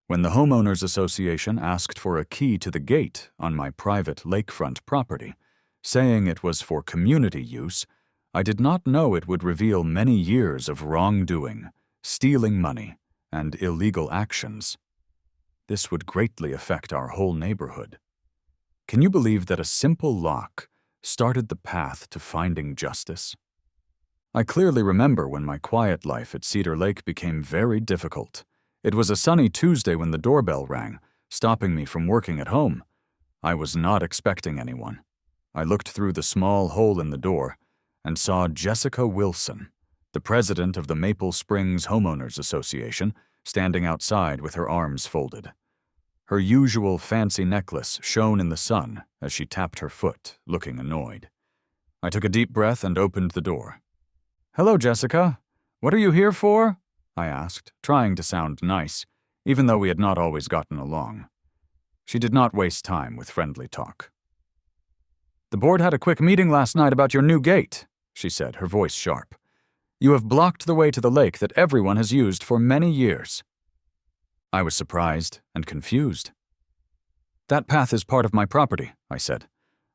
When the homeowners association asked for a key to the gate on my private lakefront property, saying it was for community use, I did not know it would reveal many years of wrongdoing, stealing money, and illegal actions. This would greatly affect our whole neighborhood. Can you believe that a simple lock started the path to finding justice? I clearly remember when my quiet life at Cedar Lake became very difficult. It was a sunny Tuesday when the doorbell rang, stopping me from working at home. I was not expecting anyone. I looked through the small hole in the door and saw Jessica Wilson, the president of the Maple Springs Homeowners Association, standing outside with her arms folded. Her usual fancy necklace shone in the sun as she tapped her foot, looking annoyed. I took a deep breath and opened the door. "Hello, Jessica. What are you here for?" I asked, trying to sound nice, even though we had not always gotten along. She did not waste time with friendly talk. "The board had a quick meeting last night about your new gate," she said, her voice sharp. "You have blocked the way to the lake that everyone has used for many years." I was surprised and confused. "That path is part of my property," I said.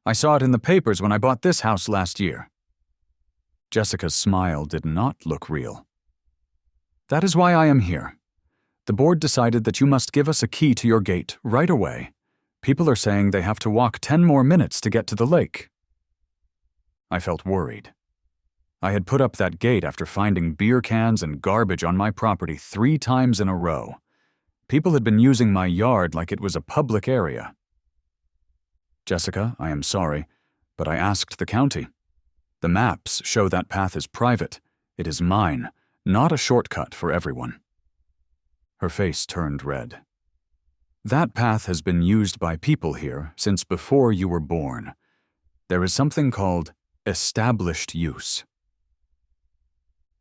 "I saw it in the papers when I bought this house last year." Jessica's smile did not look real. "That is why I am here. The board decided that you must give us a key to your gate right away. People are saying they have to walk 10 more minutes to get to the lake." I felt worried. I had put up that gate after finding beer cans and garbage on my property 3 times in a row. People had been using my yard like it was a public area. "Jessica, I am sorry, but I asked the county. The maps show that path is private. It is mine, not a shortcut for everyone." Her face turned red. "That path has been used by people here since before you were born. There is something called established use."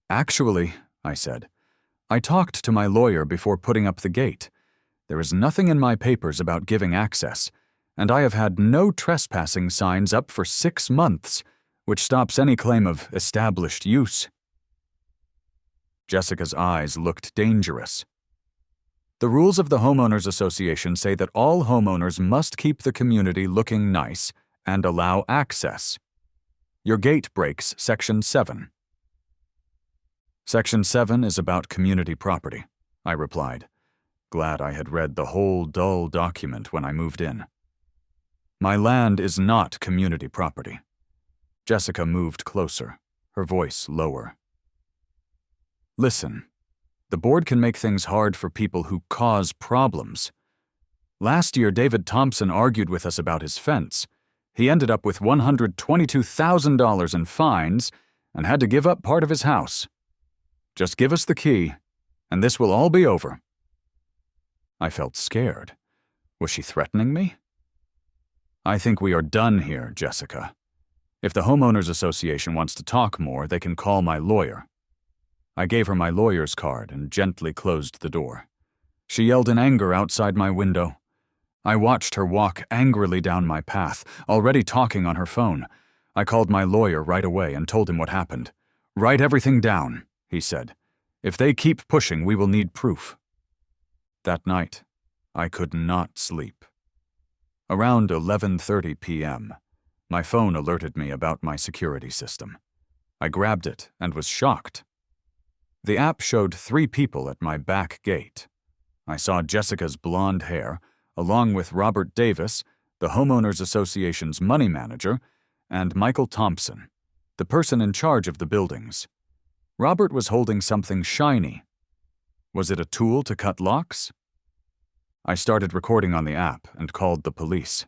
"Actually," I said, "I talked to my lawyer before putting up the gate. There is nothing in my papers about giving access, and I have had no trespassing signs up for 6 months, which stops any claim of established use." Jessica's eyes looked dangerous. "The rules of the Homeowners Association say that all homeowners must keep the community looking nice and allow access. Your gate breaks Section 7. "Section 7 is about community property," I replied, glad I had read the whole dull document when I moved in. "My land is not community property." Jessica moved closer, her voice lower. "Listen, the board can make things hard for people who cause problems. Last year, David Thompson argued with us about his fence. He ended up with $122,000 in fines and had to give up part of his house. Just give us the key, and this will all be over." I felt scared. Was she threatening me? "I think we are done here, Jessica. If the Homeowners Association wants to talk more, they can call my lawyer." I gave her my lawyer's card and gently closed the door. She yelled in anger outside my window. I watched her walk angrily down my path, already talking on her phone. I called my lawyer right away and told him what happened. "Write everything down," he said. "If they keep pushing, we will need proof." That night, I could not sleep. Around 11:30 p.m., my phone alerted me about my security system. I grabbed it and was shocked. The app showed 3 people at my back gate. I saw Jessica's blonde hair, along with Robert Davis, the Homeowners Association's money manager, and Michael Thompson, the person in charge of the buildings. Robert was holding something shiny. Was it a tool to cut locks? I started recording on the app and called the police.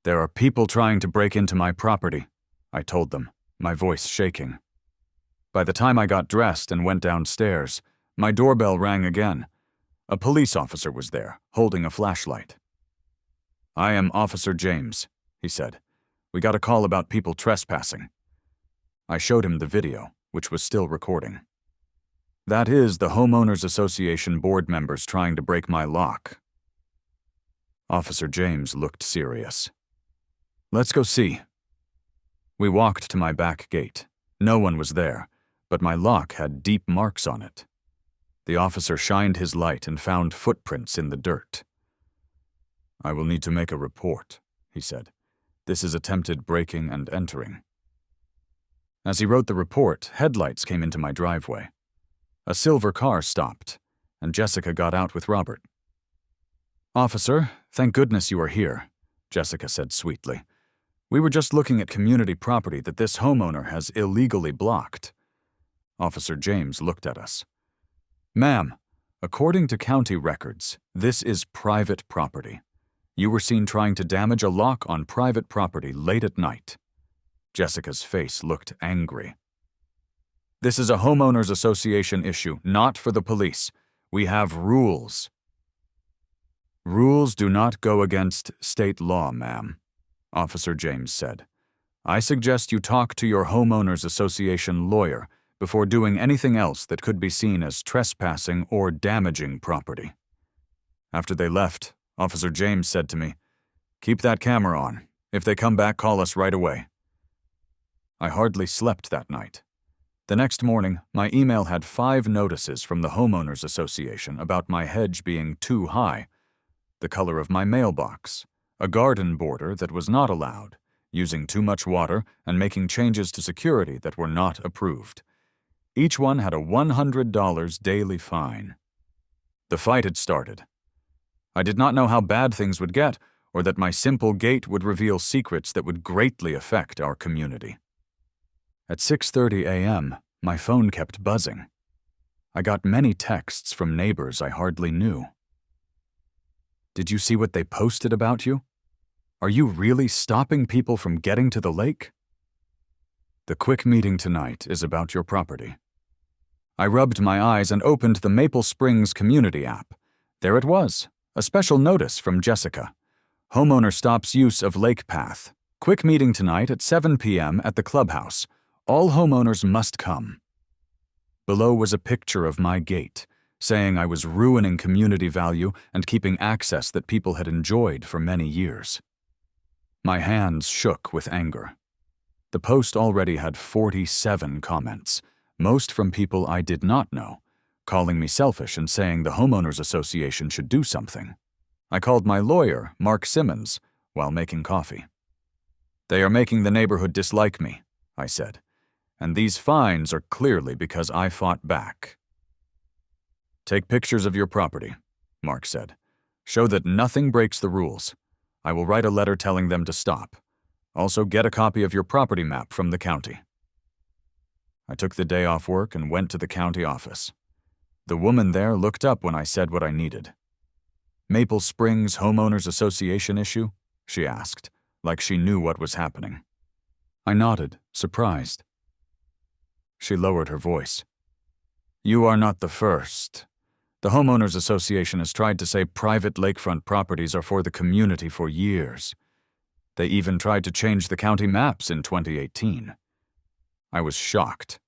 "There are people trying to break into my property," I told them, my voice shaking. By the time I got dressed and went downstairs, my doorbell rang again. A police officer was there, holding a flashlight. "I am Officer James," he said. "We got a call about people trespassing." I showed him the video, which was still recording. "That is the Homeowners Association board members trying to break my lock." Officer James looked serious. "Let's go see." We walked to my back gate. No one was there, but my lock had deep marks on it. The officer shined his light and found footprints in the dirt. "I will need to make a report," he said. "This is attempted breaking and entering." As he wrote the report, headlights came into my driveway. A silver car stopped, and Jessica got out with Robert. "Officer, thank goodness you are here," Jessica said sweetly. "We were just looking at community property that this homeowner has illegally blocked." Officer James looked at us. "Ma'am, according to county records, this is private property. You were seen trying to damage a lock on private property late at night." Jessica's face looked angry. "This is a homeowners association issue, not for the police. We have rules." "Rules do not go against state law, ma'am," Officer James said. "I suggest you talk to your homeowners association lawyer before doing anything else that could be seen as trespassing or damaging property." After they left, Officer James said to me, "Keep that camera on. If they come back, call us right away." I hardly slept that night. The next morning, my email had 5 notices from the homeowners association about my hedge being too high, the color of my mailbox, a garden border that was not allowed, using too much water, and making changes to security that were not approved. Each one had a $100 daily fine. The fight had started. I did not know how bad things would get, or that my simple gate would reveal secrets that would greatly affect our community. At 6:30 a.m., my phone kept buzzing. I got many texts from neighbors I hardly knew. "Did you see what they posted about you? Are you really stopping people from getting to the lake?" The quick meeting tonight is about your property. I rubbed my eyes and opened the Maple Springs Community app. There it was, a special notice from Jessica. "Homeowner stops use of lake path. Quick meeting tonight at 7 p.m. at the clubhouse. All homeowners must come." Below was a picture of my gate, saying I was ruining community value and keeping access that people had enjoyed for many years. My hands shook with anger. The post already had 47 comments, most from people I did not know, calling me selfish and saying the homeowners association should do something. I called my lawyer, Mark Simmons, while making coffee. "They are making the neighborhood dislike me," I said, "and these fines are clearly because I fought back." "Take pictures of your property," Mark said. "Show that nothing breaks the rules. I will write a letter telling them to stop. Also, get a copy of your property map from the county." I took the day off work and went to the county office. The woman there looked up when I said what I needed. "Maple Springs Homeowners Association issue?" she asked, like she knew what was happening. I nodded, surprised. She lowered her voice. "You are not the first. The Homeowners Association has tried to say private lakefront properties are for the community for years. They even tried to change the county maps in 2018. I was shocked.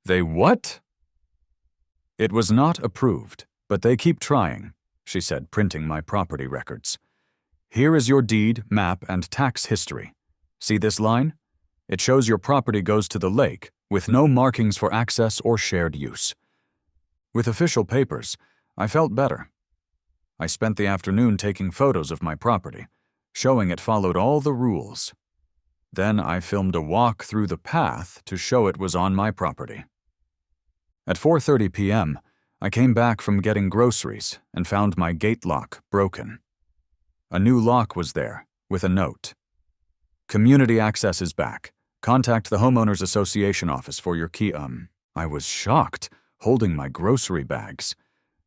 "They what?" "It was not approved, but they keep trying," she said, printing my property records. "Here is your deed, map, and tax history. See this line? It shows your property goes to the lake, with no markings for access or shared use." With official papers, I felt better. I spent the afternoon taking photos of my property, showing it followed all the rules. Then I filmed a walk through the path to show it was on my property. At 4:30 p.m., I came back from getting groceries and found my gate lock broken. A new lock was there, with a note. "Community access is back. Contact the Homeowners Association office for your key." I was shocked, holding my grocery bags.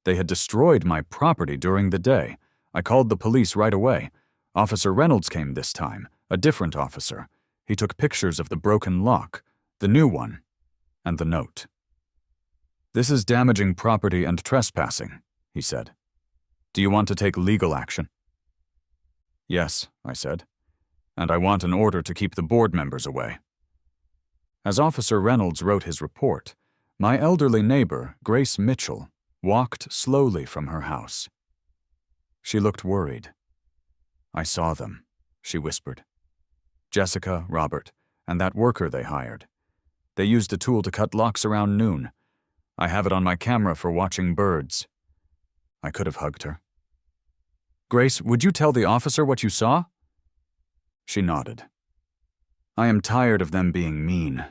They had destroyed my property during the day. I called the police right away. Officer Reynolds came this time, a different officer. He took pictures of the broken lock, the new one, and the note. "This is damaging property and trespassing," he said. "Do you want to take legal action?" "Yes," I said, "and I want an order to keep the board members away." As Officer Reynolds wrote his report, my elderly neighbor, Grace Mitchell, walked slowly from her house. She looked worried. "I saw them," she whispered. "Jessica, Robert, and that worker they hired. They used a tool to cut locks around noon. I have it on my camera for watching birds." I could have hugged her. "Grace, would you tell the officer what you saw?" She nodded. "I am tired of them being mean.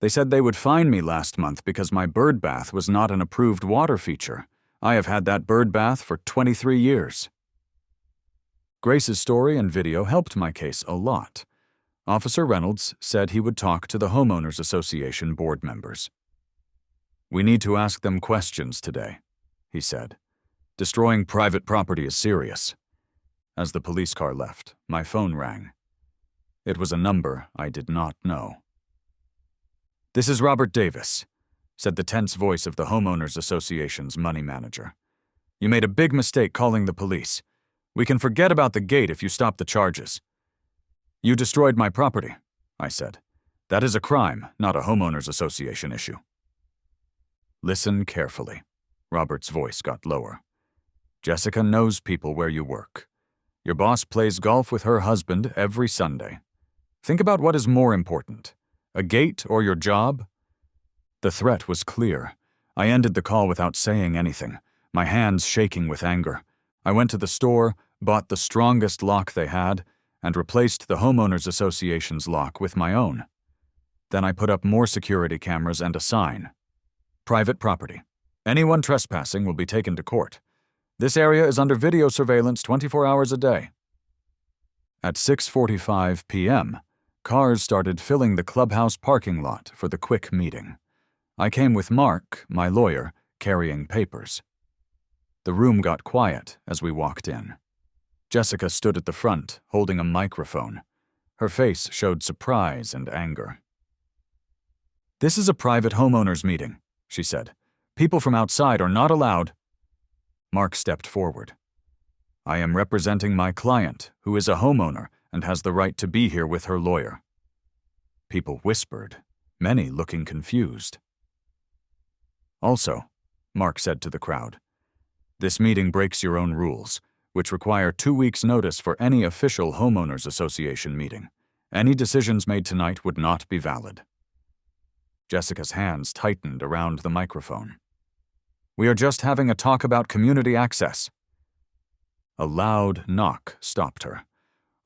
They said they would fine me last month because my bird bath was not an approved water feature. I have had that bird bath for 23 years. Grace's story and video helped my case a lot. Officer Reynolds said he would talk to the Homeowners Association board members. "We need to ask them questions today," he said. "Destroying private property is serious." As the police car left, my phone rang. It was a number I did not know. "This is Robert Davis," said the tense voice of the Homeowners Association's money manager. "You made a big mistake calling the police. We can forget about the gate if you stop the charges." "You destroyed my property," I said. "That is a crime, not a Homeowners Association issue." "Listen carefully." Robert's voice got lower. "Jessica knows people where you work. Your boss plays golf with her husband every Sunday. Think about what is more important, a gate or your job?" The threat was clear. I ended the call without saying anything, my hands shaking with anger. I went to the store, bought the strongest lock they had, and replaced the Homeowners Association's lock with my own. Then I put up more security cameras and a sign. "Private property. Anyone trespassing will be taken to court. This area is under video surveillance 24 hours a day." At 6:45 p.m., cars started filling the clubhouse parking lot for the quick meeting. I came with Mark, my lawyer, carrying papers. The room got quiet as we walked in. Jessica stood at the front, holding a microphone. Her face showed surprise and anger. "This is a private homeowners meeting," she said. "People from outside are not allowed." Mark stepped forward. "I am representing my client, who is a homeowner and has the right to be here with her lawyer." People whispered, many looking confused. "Also," Mark said to the crowd, "this meeting breaks your own rules, which require 2 weeks' notice for any official homeowners association meeting. Any decisions made tonight would not be valid." Jessica's hands tightened around the microphone. "We are just having a talk about community access." A loud knock stopped her.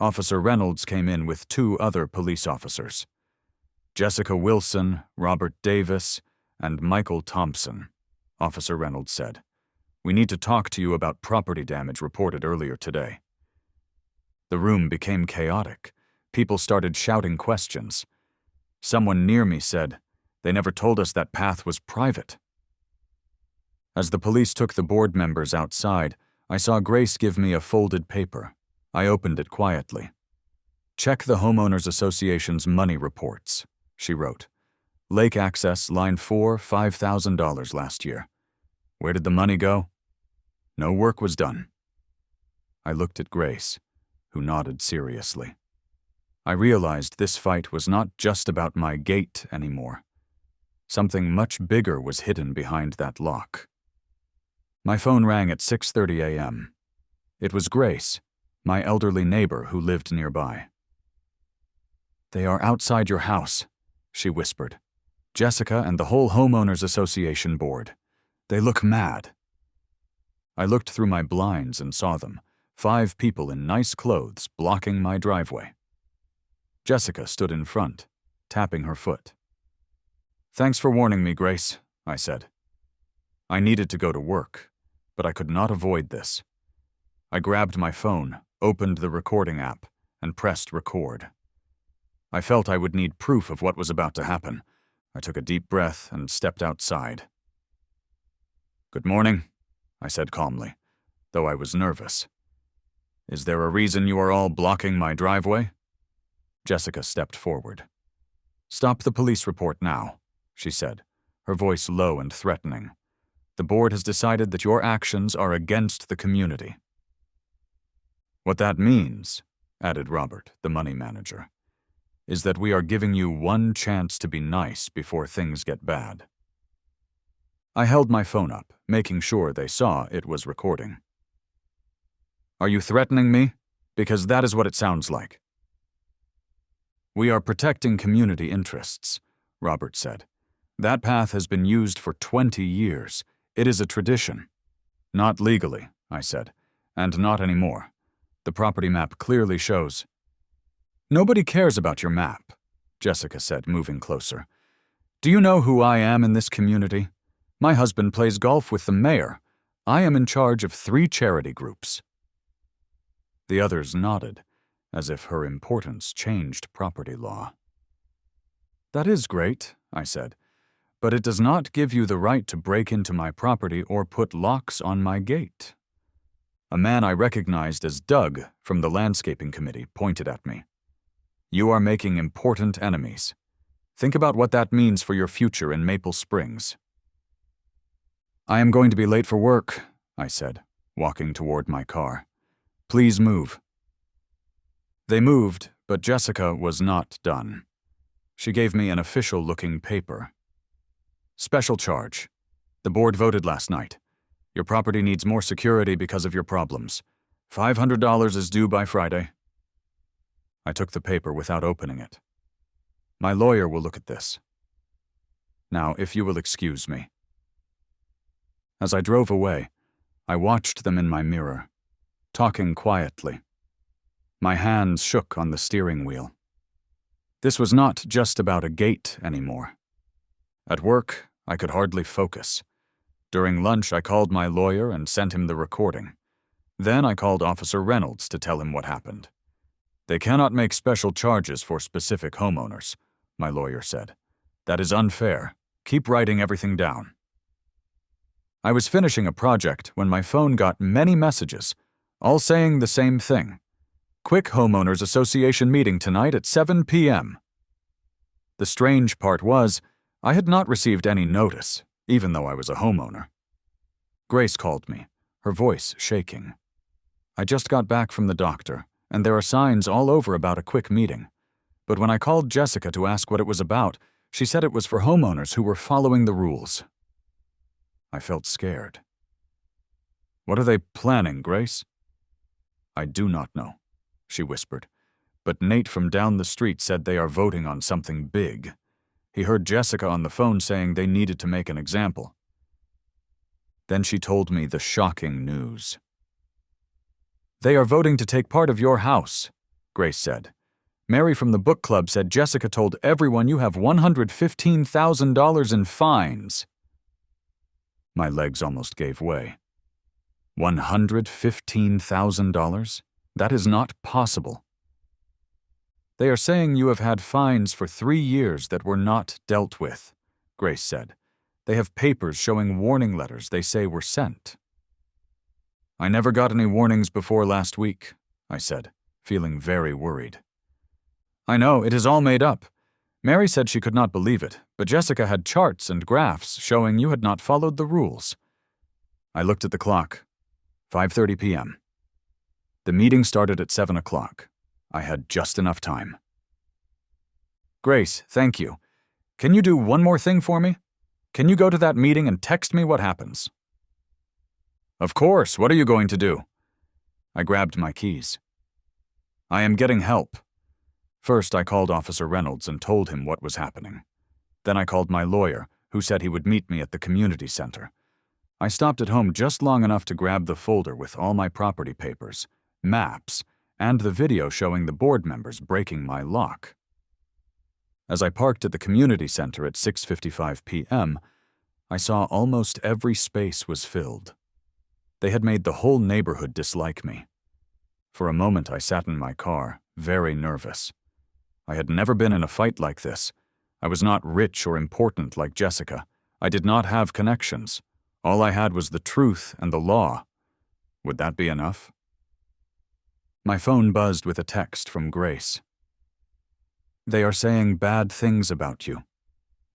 Officer Reynolds came in with 2 other police officers. "Jessica Wilson, Robert Davis, and Michael Thompson," Officer Reynolds said. "We need to talk to you about property damage reported earlier today." The room became chaotic. People started shouting questions. Someone near me said, "They never told us that path was private." As the police took the board members outside, I saw Grace give me a folded paper. I opened it quietly. "Check the Homeowners Association's money reports," she wrote. "Lake access, line 4, $5,000 last year. Where did the money go? No work was done." I looked at Grace, who nodded seriously. I realized this fight was not just about my gate anymore. Something much bigger was hidden behind that lock. My phone rang at 6:30 a.m. It was Grace, my elderly neighbor who lived nearby. "They are outside your house," she whispered. "Jessica and the whole Homeowners Association board. They look mad." I looked through my blinds and saw them, 5 people in nice clothes blocking my driveway. Jessica stood in front, tapping her foot. "Thanks for warning me, Grace," I said. I needed to go to work, but I could not avoid this. I grabbed my phone, opened the recording app, and pressed record. I felt I would need proof of what was about to happen. I took a deep breath and stepped outside. "Good morning," I said calmly, though I was nervous. "Is there a reason you are all blocking my driveway?" Jessica stepped forward. "Stop the police report now," she said, her voice low and threatening. "The board has decided that your actions are against the community." "What that means," added Robert, the money manager, "is that we are giving you one chance to be nice before things get bad." I held my phone up, making sure they saw it was recording. "Are you threatening me? Because that is what it sounds like." "We are protecting community interests," Robert said. That path has been used for 20 years. It is a tradition. Not legally, I said, and not anymore. The property map clearly shows. Nobody cares about your map, Jessica said, moving closer. Do you know who I am in this community? My husband plays golf with the mayor. I am in charge of 3 charity groups. The others nodded, as if her importance changed property law. That is great, I said, but it does not give you the right to break into my property or put locks on my gate. A man I recognized as Doug from the landscaping committee pointed at me. You are making important enemies. Think about what that means for your future in Maple Springs. I am going to be late for work, I said, walking toward my car. Please move. They moved, but Jessica was not done. She gave me an official-looking paper. Special charge. The board voted last night. Your property needs more security because of your problems. $500 is due by Friday. I took the paper without opening it. My lawyer will look at this. Now, if you will excuse me. As I drove away, I watched them in my mirror, talking quietly. My hands shook on the steering wheel. This was not just about a gate anymore. At work, I could hardly focus. During lunch, I called my lawyer and sent him the recording. Then I called Officer Reynolds to tell him what happened. They cannot make special charges for specific homeowners, my lawyer said. That is unfair. Keep writing everything down. I was finishing a project when my phone got many messages, all saying the same thing. Quick Homeowners Association meeting tonight at 7 p.m. The strange part was, I had not received any notice, even though I was a homeowner. Grace called me, her voice shaking. I just got back from the doctor, and there are signs all over about a quick meeting. But when I called Jessica to ask what it was about, she said it was for homeowners who were following the rules. I felt scared. What are they planning, Grace? I do not know, she whispered, but Nate from down the street said they are voting on something big. He heard Jessica on the phone saying they needed to make an example. Then she told me the shocking news. They are voting to take part of your house, Grace said. Mary from the book club said Jessica told everyone you have $115,000 in fines. My legs almost gave way. $115,000? That is not possible. They are saying you have had fines for 3 years that were not dealt with, Grace said. They have papers showing warning letters they say were sent. I never got any warnings before last week, I said, feeling very worried. I know, it is all made up. Mary said she could not believe it, but Jessica had charts and graphs showing you had not followed the rules. I looked at the clock. 5:30 p.m. The meeting started at 7 o'clock. I had just enough time. Grace, thank you. Can you do one more thing for me? Can you go to that meeting and text me what happens? Of course, what are you going to do? I grabbed my keys. I am getting help. First, I called Officer Reynolds and told him what was happening. Then I called my lawyer, who said he would meet me at the community center. I stopped at home just long enough to grab the folder with all my property papers, maps, and the video showing the board members breaking my lock. As I parked at the community center at 6:55 p.m., I saw almost every space was filled. They had made the whole neighborhood dislike me. For a moment I sat in my car, very nervous. I had never been in a fight like this. I was not rich or important like Jessica. I did not have connections. All I had was the truth and the law. Would that be enough? My phone buzzed with a text from Grace. They are saying bad things about you.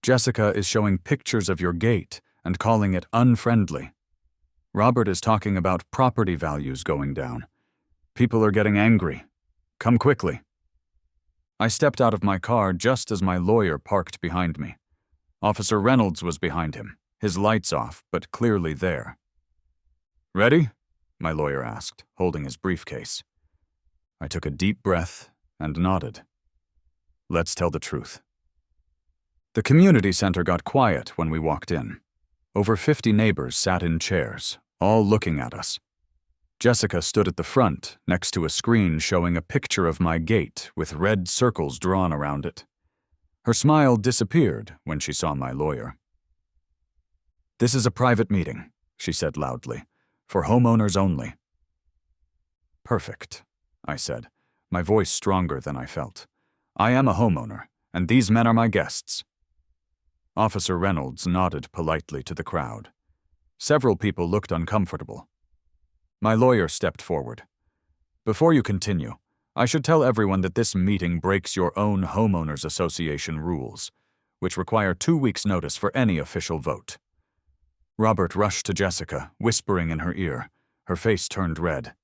Jessica is showing pictures of your gate and calling it unfriendly. Robert is talking about property values going down. People are getting angry. Come quickly. I stepped out of my car just as my lawyer parked behind me. Officer Reynolds was behind him, his lights off, but clearly there. Ready? My lawyer asked, holding his briefcase. I took a deep breath and nodded. Let's tell the truth. The community center got quiet when we walked in. Over 50 neighbors sat in chairs, all looking at us. Jessica stood at the front, next to a screen showing a picture of my gate with red circles drawn around it. Her smile disappeared when she saw my lawyer. "This is a private meeting," she said loudly, "for homeowners only." "Perfect," I said, my voice stronger than I felt. "I am a homeowner, and these men are my guests." Officer Reynolds nodded politely to the crowd. Several people looked uncomfortable. My lawyer stepped forward. "Before you continue, I should tell everyone that this meeting breaks your own homeowners association rules, which require 2 weeks' notice for any official vote." Robert rushed to Jessica, whispering in her ear. Her face turned red.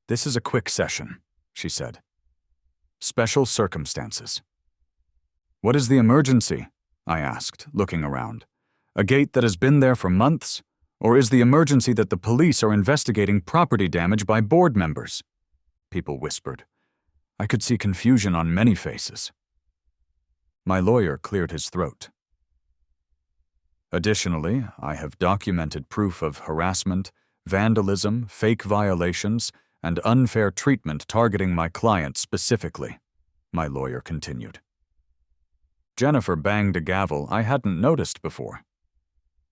"This is a quick session," she said. "Special circumstances." "What is the emergency?" I asked, looking around. "A gate that has been there for months? Or is the emergency that the police are investigating property damage by board members?" People whispered. I could see confusion on many faces. My lawyer cleared his throat. "Additionally, I have documented proof of harassment, vandalism, fake violations, and unfair treatment targeting my client specifically," my lawyer continued. Jennifer banged a gavel I hadn't noticed before.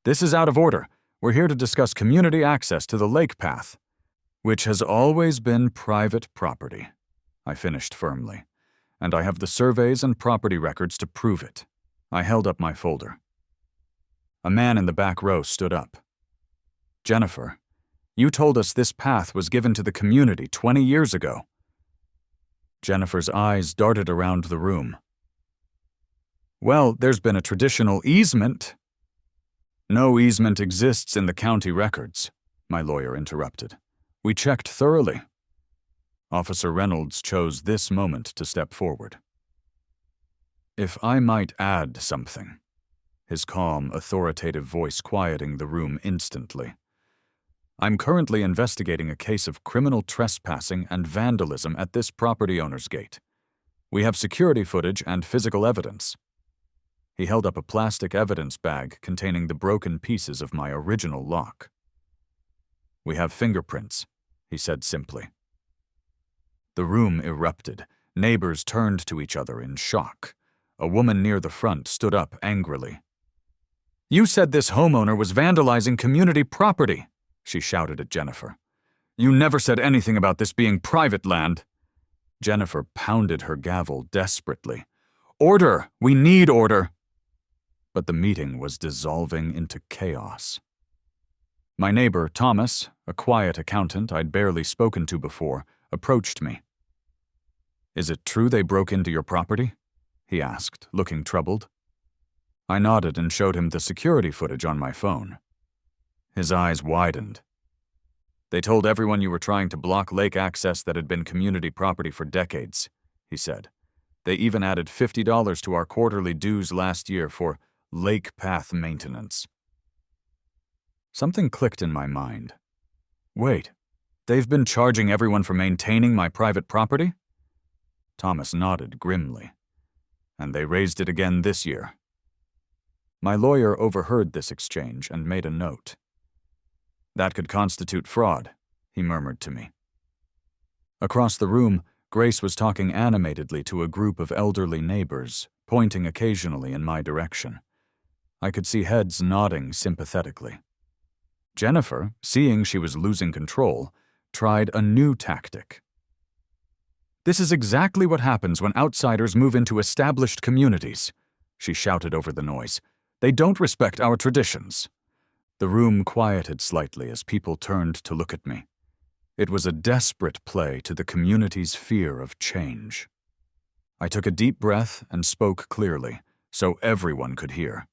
"This is out of order. We're here to discuss community access to the lake path, which has always been private property," I finished firmly, "and I have the surveys and property records to prove it." I held up my folder. A man in the back row stood up. "Jennifer, you told us this path was given to the community 20 years ago." Jennifer's eyes darted around the room. "Well, there's been a traditional easement." "No easement exists in the county records," my lawyer interrupted. "We checked thoroughly." Officer Reynolds chose this moment to step forward. "If I might add something," his calm, authoritative voice quieting the room instantly. "I'm currently investigating a case of criminal trespassing and vandalism at this property owner's gate. We have security footage and physical evidence." He held up a plastic evidence bag containing the broken pieces of my original lock. "We have fingerprints," he said simply. The room erupted. Neighbors turned to each other in shock. A woman near the front stood up angrily. "You said this homeowner was vandalizing community property," she shouted at Jennifer. "You never said anything about this being private land." Jennifer pounded her gavel desperately. "Order! We need order!" But the meeting was dissolving into chaos. My neighbor, Thomas, a quiet accountant I'd barely spoken to before, approached me. "Is it true they broke into your property?" he asked, looking troubled. I nodded and showed him the security footage on my phone. His eyes widened. "They told everyone you were trying to block lake access that had been community property for decades," he said. "They even added $50 to our quarterly dues last year for lake path maintenance." Something clicked in my mind. Wait, they've been charging everyone for maintaining my private property? Thomas nodded grimly. "And they raised it again this year." My lawyer overheard this exchange and made a note. "That could constitute fraud," he murmured to me. Across the room, Grace was talking animatedly to a group of elderly neighbors, pointing occasionally in my direction. I could see heads nodding sympathetically. Jennifer, seeing she was losing control, tried a new tactic. "This is exactly what happens when outsiders move into established communities," she shouted over the noise. "They don't respect our traditions." The room quieted slightly as people turned to look at me. It was a desperate play to the community's fear of change. I took a deep breath and spoke clearly, so everyone could hear.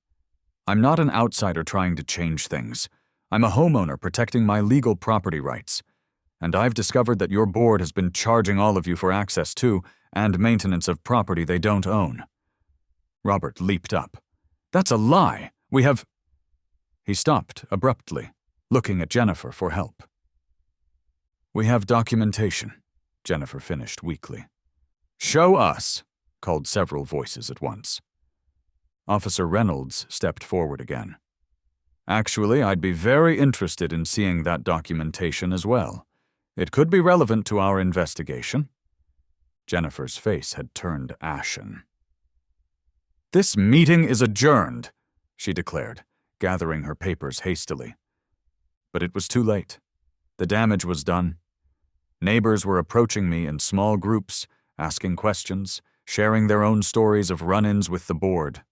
"I'm not an outsider trying to change things. I'm a homeowner protecting my legal property rights. And I've discovered that your board has been charging all of you for access to and maintenance of property they don't own." Robert leaped up. "That's a lie! We have—" He stopped abruptly, looking at Jennifer for help. "We have documentation," Jennifer finished weakly. "Show us," called several voices at once. Officer Reynolds stepped forward again. Actually, I'd be very interested in seeing that documentation as well. It could be relevant to our investigation. Jennifer's face had turned ashen. This meeting is adjourned, she declared, gathering her papers hastily. But it was too late. The damage was done. Neighbors were approaching me in small groups, asking questions, sharing their own stories of run-ins with the board.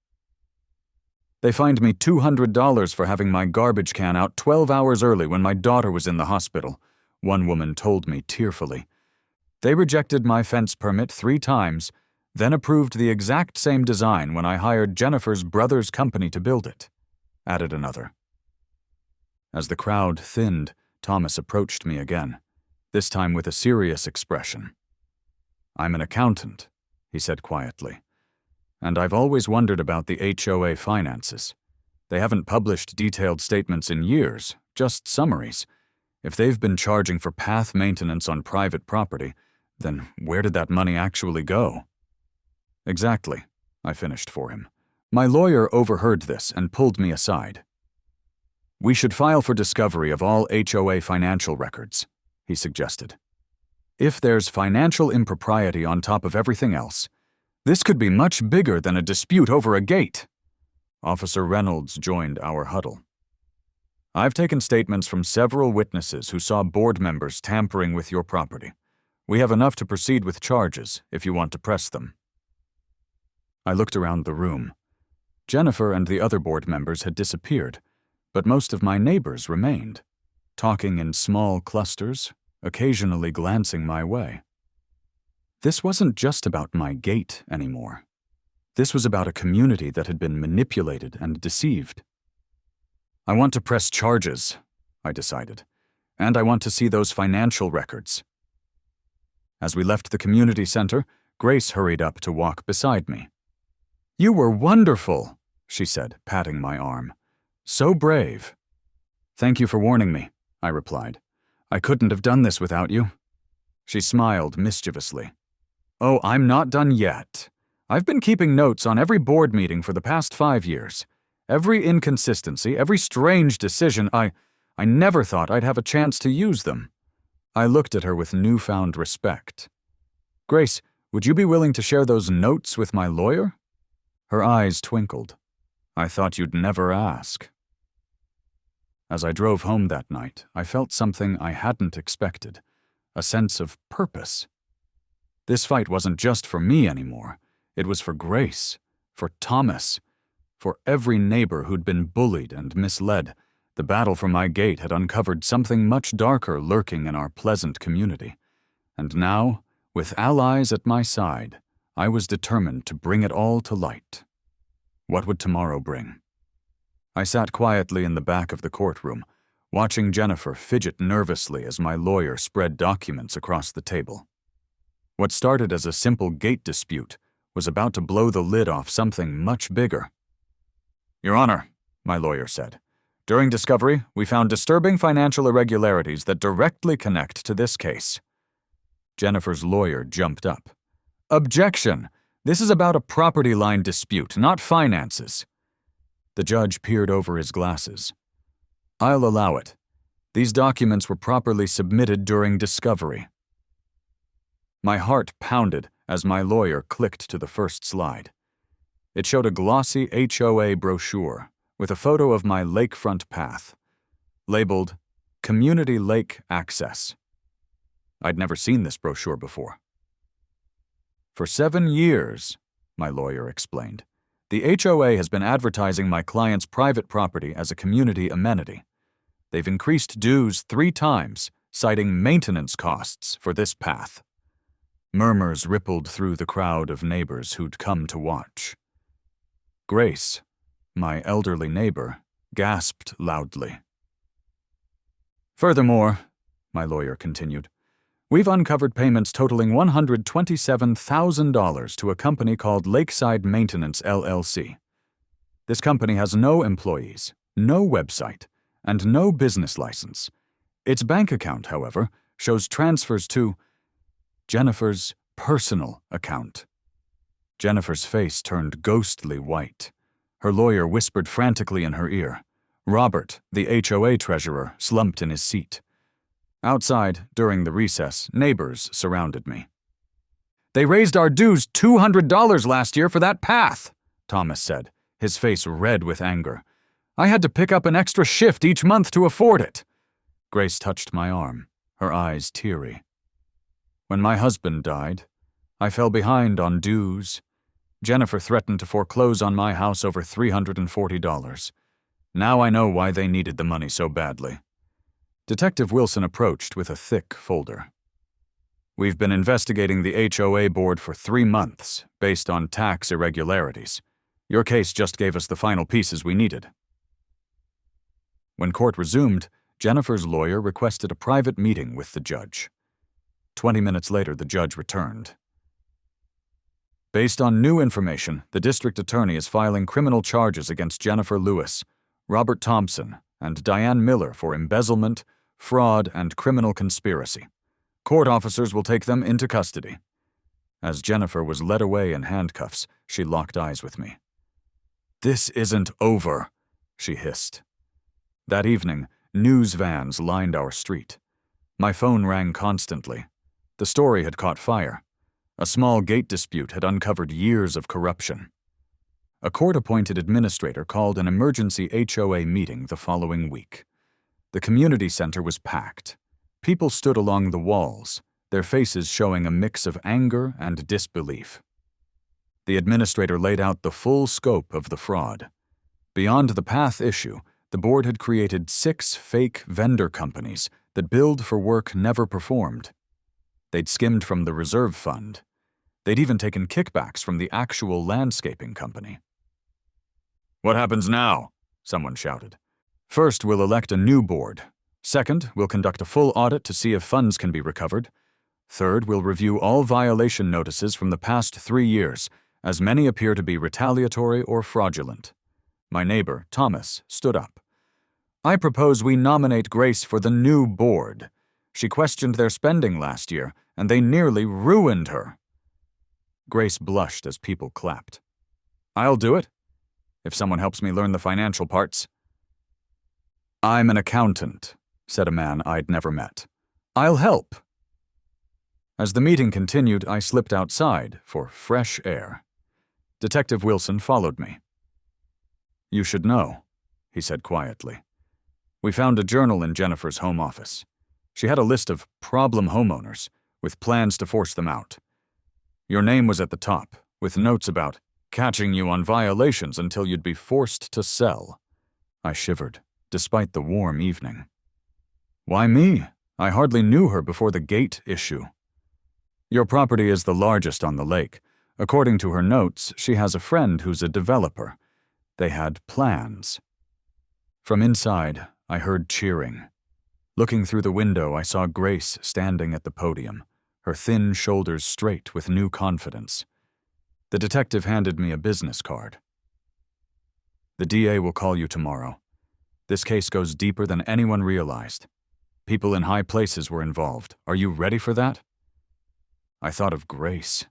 They fined me $200 for having my garbage can out 12 hours early when my daughter was in the hospital, one woman told me tearfully. They rejected my fence permit 3 times, then approved the exact same design when I hired Jennifer's brother's company to build it, added another. As the crowd thinned, Thomas approached me again, this time with a serious expression. I'm an accountant, he said quietly, and I've always wondered about the HOA finances. They haven't published detailed statements in years, just summaries. If they've been charging for path maintenance on private property, then where did that money actually go? Exactly, I finished for him. My lawyer overheard this and pulled me aside. We should file for discovery of all HOA financial records, he suggested. If there's financial impropriety on top of everything else, this could be much bigger than a dispute over a gate. Officer Reynolds joined our huddle. I've taken statements from several witnesses who saw board members tampering with your property. We have enough to proceed with charges if you want to press them. I looked around the room. Jennifer and the other board members had disappeared, but most of my neighbors remained, talking in small clusters, occasionally glancing my way. This wasn't just about my gate anymore. This was about a community that had been manipulated and deceived. I want to press charges, I decided, and I want to see those financial records. As we left the community center, Grace hurried up to walk beside me. You were wonderful, she said, patting my arm. So brave. Thank you for warning me, I replied. I couldn't have done this without you. She smiled mischievously. Oh, I'm not done yet. I've been keeping notes on every board meeting for the past 5 years. Every inconsistency, every strange decision, I never thought I'd have a chance to use them. I looked at her with newfound respect. Grace, would you be willing to share those notes with my lawyer? Her eyes twinkled. I thought you'd never ask. As I drove home that night, I felt something I hadn't expected, a sense of purpose. This fight wasn't just for me anymore. It was for Grace, for Thomas, for every neighbor who'd been bullied and misled. The battle for my gate had uncovered something much darker lurking in our pleasant community. And now, with allies at my side, I was determined to bring it all to light. What would tomorrow bring? I sat quietly in the back of the courtroom, watching Jennifer fidget nervously as my lawyer spread documents across the table. What started as a simple gate dispute was about to blow the lid off something much bigger. Your Honor, my lawyer said, during discovery, we found disturbing financial irregularities that directly connect to this case. Jennifer's lawyer jumped up. Objection! This is about a property line dispute, not finances. The judge peered over his glasses. I'll allow it. These documents were properly submitted during discovery. My heart pounded as my lawyer clicked to the first slide. It showed a glossy HOA brochure with a photo of my lakefront path, labeled Community Lake Access. I'd never seen this brochure before. For 7 years, my lawyer explained, the HOA has been advertising my client's private property as a community amenity. They've increased dues 3 times, citing maintenance costs for this path. Murmurs rippled through the crowd of neighbors who'd come to watch. Grace, my elderly neighbor, gasped loudly. Furthermore, my lawyer continued, we've uncovered payments totaling $127,000 to a company called Lakeside Maintenance, LLC. This company has no employees, no website, and no business license. Its bank account, however, shows transfers to Jennifer's personal account. Jennifer's face turned ghostly white. Her lawyer whispered frantically in her ear. Robert, the HOA treasurer, slumped in his seat. Outside, during the recess, neighbors surrounded me. "They raised our dues $200 last year for that path," Thomas said, his face red with anger. "I had to pick up an extra shift each month to afford it." Grace touched my arm, her eyes teary. "When my husband died, I fell behind on dues. Jennifer threatened to foreclose on my house over $340. Now I know why they needed the money so badly." Detective Wilson approached with a thick folder. "We've been investigating the HOA board for 3 months, based on tax irregularities. Your case just gave us the final pieces we needed." When court resumed, Jennifer's lawyer requested a private meeting with the judge. 20 minutes later, the judge returned. "Based on new information, the district attorney is filing criminal charges against Jennifer Lewis, Robert Thompson, and Diane Miller for embezzlement, fraud, and criminal conspiracy. Court officers will take them into custody." As Jennifer was led away in handcuffs, she locked eyes with me. "This isn't over," she hissed. That evening, news vans lined our street. My phone rang constantly. The story had caught fire. A small gate dispute had uncovered years of corruption. A court-appointed administrator called an emergency HOA meeting the following week. The community center was packed. People stood along the walls, their faces showing a mix of anger and disbelief. The administrator laid out the full scope of the fraud. Beyond the path issue, the board had created 6 fake vendor companies that billed for work never performed. They'd skimmed from the reserve fund. They'd even taken kickbacks from the actual landscaping company. "What happens now?" someone shouted. "First, we'll elect a new board. Second, we'll conduct a full audit to see if funds can be recovered. Third, we'll review all violation notices from the past 3 years, as many appear to be retaliatory or fraudulent." My neighbor, Thomas, stood up. "I propose we nominate Grace for the new board. She questioned their spending last year, and they nearly ruined her." Grace blushed as people clapped. "I'll do it, if someone helps me learn the financial parts." "I'm an accountant," said a man I'd never met. "I'll help." As the meeting continued, I slipped outside for fresh air. Detective Wilson followed me. "You should know," he said quietly. "We found a journal in Jennifer's home office. She had a list of problem homeowners, with plans to force them out. Your name was at the top, with notes about catching you on violations until you'd be forced to sell." I shivered, despite the warm evening. "Why me? I hardly knew her before the gate issue." "Your property is the largest on the lake. According to her notes, she has a friend who's a developer. They had plans." From inside, I heard cheering. Looking through the window, I saw Grace standing at the podium, her thin shoulders straight with new confidence. The detective handed me a business card. "The DA will call you tomorrow. This case goes deeper than anyone realized. People in high places were involved. Are you ready for that?" I thought of Grace,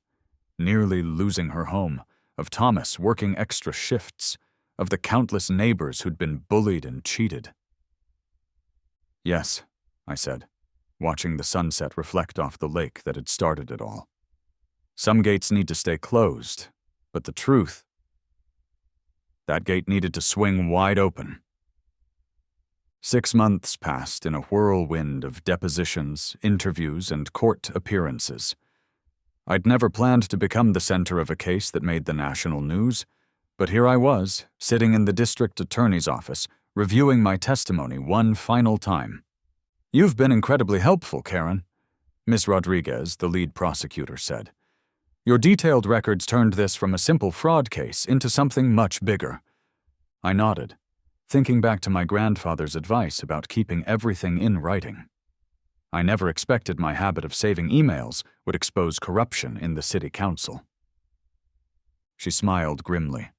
nearly losing her home, of Thomas working extra shifts, of the countless neighbors who'd been bullied and cheated. "Yes," I said, watching the sunset reflect off the lake that had started it all. "Some gates need to stay closed, but the truth, that gate needed to swing wide open." 6 months passed in a whirlwind of depositions, interviews, and court appearances. I'd never planned to become the center of a case that made the national news, but here I was, sitting in the district attorney's office, reviewing my testimony one final time. "You've been incredibly helpful, Karen," Miss Rodriguez, the lead prosecutor, said. "Your detailed records turned this from a simple fraud case into something much bigger." I nodded, thinking back to my grandfather's advice about keeping everything in writing. I never expected my habit of saving emails would expose corruption in the city council. She smiled grimly.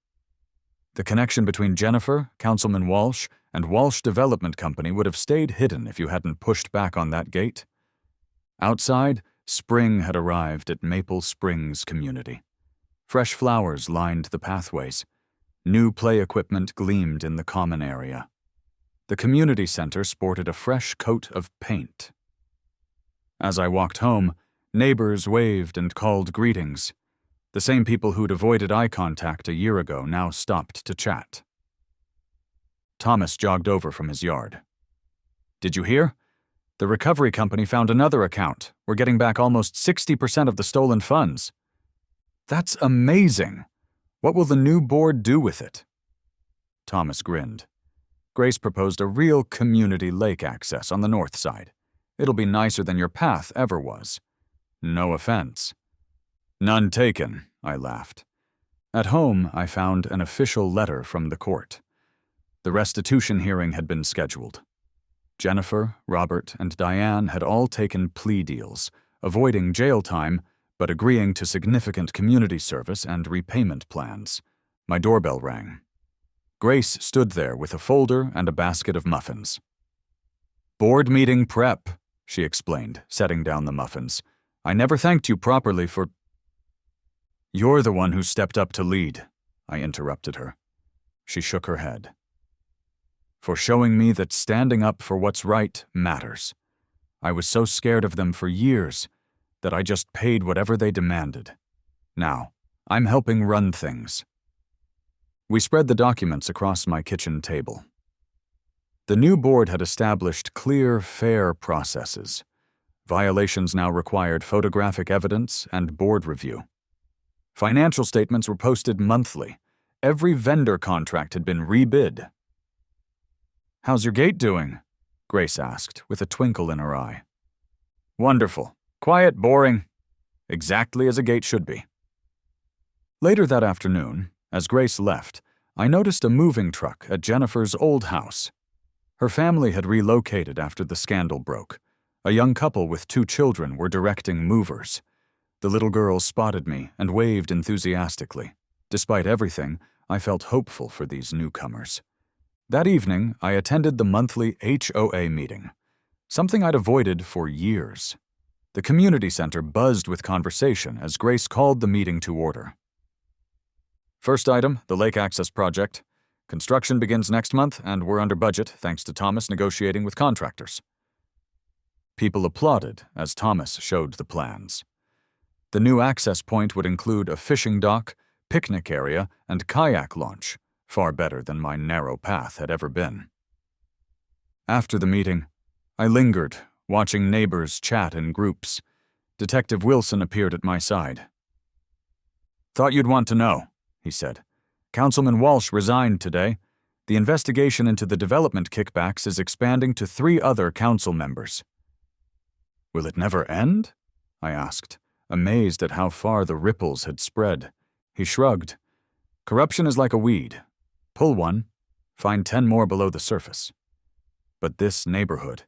"The connection between Jennifer, Councilman Walsh, and Walsh Development Company would have stayed hidden if you hadn't pushed back on that gate." Outside, spring had arrived at Maple Springs community. Fresh flowers lined the pathways. New play equipment gleamed in the common area. The community center sported a fresh coat of paint. As I walked home, neighbors waved and called greetings. The same people who'd avoided eye contact a year ago now stopped to chat. Thomas jogged over from his yard. "Did you hear? The recovery company found another account. We're getting back almost 60% of the stolen funds." "That's amazing. What will the new board do with it?" Thomas grinned. "Grace proposed a real community lake access on the north side. It'll be nicer than your path ever was. No offense." "None taken," I laughed. At home, I found an official letter from the court. The restitution hearing had been scheduled. Jennifer, Robert, and Diane had all taken plea deals, avoiding jail time, but agreeing to significant community service and repayment plans. My doorbell rang. Grace stood there with a folder and a basket of muffins. "Board meeting prep," she explained, setting down the muffins. "I never thanked you properly for—" "You're the one who stepped up to lead," I interrupted her. She shook her head. "For showing me that standing up for what's right matters. I was so scared of them for years that I just paid whatever they demanded. Now, I'm helping run things." We spread the documents across my kitchen table. The new board had established clear, fair processes. Violations now required photographic evidence and board review. Financial statements were posted monthly. Every vendor contract had been rebid. "How's your gate doing?" Grace asked, with a twinkle in her eye. "Wonderful. Quiet, boring. Exactly as a gate should be." Later that afternoon, as Grace left, I noticed a moving truck at Jennifer's old house. Her family had relocated after the scandal broke. A young couple with 2 children were directing movers. The little girl spotted me and waved enthusiastically. Despite everything, I felt hopeful for these newcomers. That evening, I attended the monthly HOA meeting, something I'd avoided for years. The community center buzzed with conversation as Grace called the meeting to order. "First item, the lake access project. Construction begins next month, and we're under budget thanks to Thomas negotiating with contractors." People applauded as Thomas showed the plans. The new access point would include a fishing dock, picnic area, and kayak launch, far better than my narrow path had ever been. After the meeting, I lingered, watching neighbors chat in groups. Detective Wilson appeared at my side. "Thought you'd want to know," he said. "Councilman Walsh resigned today. The investigation into the development kickbacks is expanding to 3 other council members." "Will it never end?" I asked, amazed at how far the ripples had spread. He shrugged. "Corruption is like a weed. Pull one, find 10 more below the surface. But this neighborhood,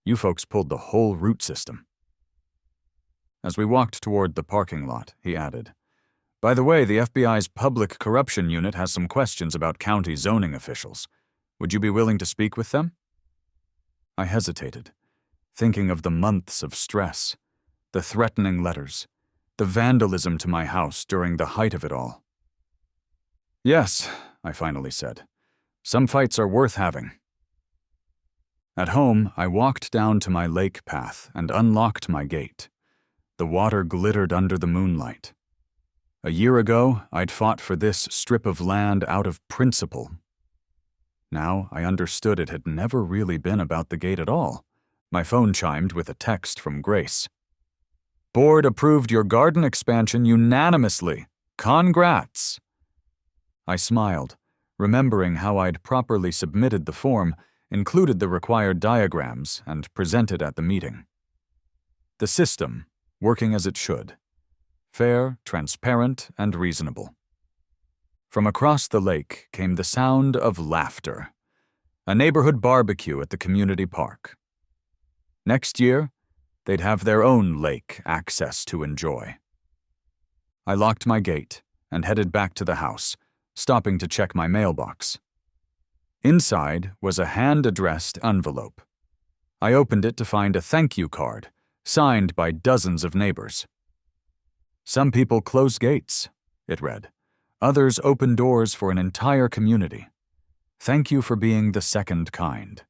you folks pulled the whole root system." As we walked toward the parking lot, he added, "By the way, the FBI's Public Corruption Unit has some questions about county zoning officials. Would you be willing to speak with them?" I hesitated, thinking of the months of stress, the threatening letters, the vandalism to my house during the height of it all. "Yes," I finally said. "Some fights are worth having." At home, I walked down to my lake path and unlocked my gate. The water glittered under the moonlight. A year ago, I'd fought for this strip of land out of principle. Now I understood it had never really been about the gate at all. My phone chimed with a text from Grace. "Board approved your garden expansion unanimously. Congrats!" I smiled, remembering how I'd properly submitted the form, included the required diagrams, and presented at the meeting. The system, working as it should. Fair, transparent, and reasonable. From across the lake came the sound of laughter. A neighborhood barbecue at the community park. Next year, they'd have their own lake access to enjoy. I locked my gate and headed back to the house, stopping to check my mailbox. Inside was a hand-addressed envelope. I opened it to find a thank you card, signed by dozens of neighbors. "Some people close gates," it read. Others open doors for an entire community. Thank you for being the second kind.